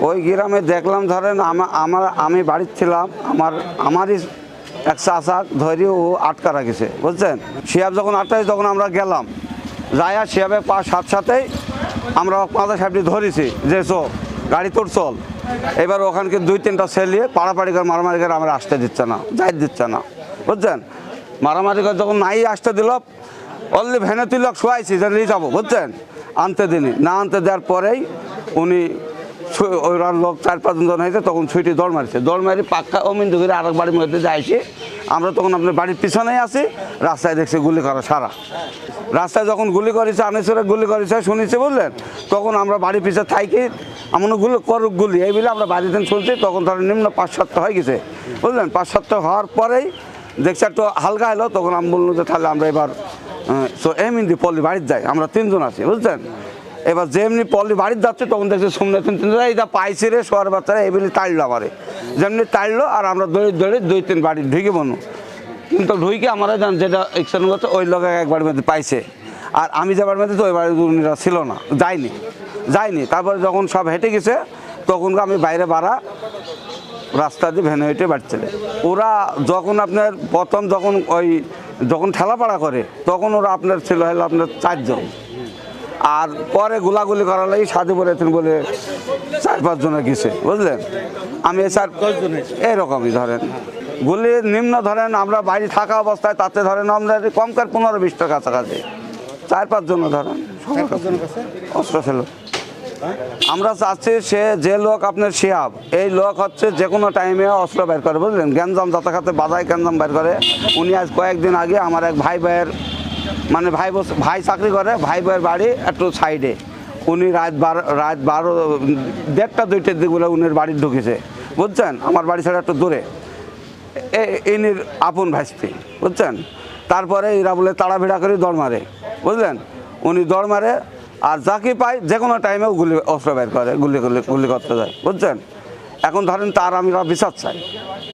ওই গ্রামে দেখলাম ধরেন আমি বাড়িতে ছিলাম, আমারই এক চাষা ধরে ও আটকা রাখিছে, বুঝছেন। শিয়াব যখন আটকাইছে তখন আমরা গেলাম, যাইয়া শিয়াবের পা সাথেই আমরা মাথা সাহেবটি ধরেছি যে গাড়ি তোর চল। এবার ওখানকে 2-3টা ছেলে পাড়াপাড়ি করে মারামারি করে আমরা আসতে দিচ্ছে না, যাই দিচ্ছে না, বুঝছেন। মারামারি করে যখন নাই আসতে দিল, অনলি ভ্যানে তুই লোক শোয়াইছি যে নিয়ে যাবো, বুঝছেন। আনতে দিনি না, আনতে দেওয়ার পরেই উনি ওরা লোক 4-5 জন হয়েছে, তখন ছুটি দৌড় মারি পাক্কা অমিন ধরে আরেক বাড়ির মধ্যে যাইছি। আমরা তখন আপনার বাড়ির পিছনেই আছি, রাস্তায় দেখছি গুলি করা সারা রাস্তায়। যখন গুলি করেছে আনেশ্বরে গুলি করেছে শুনেছি, বুঝলেন। তখন আমরা বাড়ির পিছনে থাকি, এমন করুক গুলি এই বলে আমরা বাড়িতে শুনছি। তখন ধরেন নিম্ন 5-7টা হয়ে গেছে, বুঝলেন। 5-7টা হওয়ার পরেই দেখছি একটু হালকা এলো, তখন আমি বললাম যে তাহলে আমরা এবার এমনি পল্লী বাড়িতে যাই। আমরা 3 জন আছি, বুঝছেন। এবার যেমনি পল্লী বাড়িতে যাচ্ছে তখন দেখছি শুনলে 3 এটা পাইছে রে শোয়ার বাচ্চারা, এই বলে তাড়লো আমারে। যেমনি তাড়লো আর আমরা দৌড়ে 2-3 বাড়ি ঢুকে বনু। কিন্তু ঢুকে আমরা জান যেটা এক্সিডেন্ট করছে ওই লোক এক বাড়ির মধ্যে পাইছে, আর আমি যে বাড়ির মধ্যে তো ওই বাড়ির উনিরা ছিল না, যায়নি। তারপরে যখন সব হেঁটে গেছে তখন আমি বাইরে বাড়া রাস্তা দিয়ে ভ্যানে হেঁটে বাড়ছিল। ওরা যখন আপনার প্রথম যখন ঠেলাপাড়া করে তখন ওরা আপনার ছিল হলো আপনার 4 জন, আর পরে গোলাগুলি করার লাগে সাধু বলেছেন বলে 4-5 জনে গেছে, বুঝলেন। আমি 4-10 জন এরকমই ধরেন গুলি নিম্ন ধরেন আমরা বাড়ি থাকা অবস্থায় তাতে ধরেন আমরা কম করে 15-20টার কাছাকাছি 4-5 জন ধরেন অস্ত্র ছিল। আমরা চাচ্ছি সে যে লোক আপনার শিয়াব, এই লোক হচ্ছে যে কোনো টাইমে অস্ত্র বের করে, বুঝলেন। গ্যাঞ্জাম যাতায়াতে বাজায় গ্যাঞ্জাম বের করে। উনি আজ কয়েকদিন আগে আমার এক ভাইয়ের মানে ভাই চাকরি করে, ভাইয়ের বাড়ি একটু সাইডে, উনি রাত 1:30-2টার দিক বলে উনির বাড়ি ঢুকেছে, বুঝছেন। আমার বাড়ি ছাড়া একটু দূরে, ইনির আপন ভাইস্তি, বুঝছেন। তারপরে এরা বলে তাড়াভিড়া করে দৌড় মারে, বুঝলেন। উনি দৌড় মারে আর যাকে পায় যে কোনো টাইমেও অস্ত্র বের করে গুলি করতে যায়, বুঝছেন। এখন ধরেন তার আমরা বিচার চাই।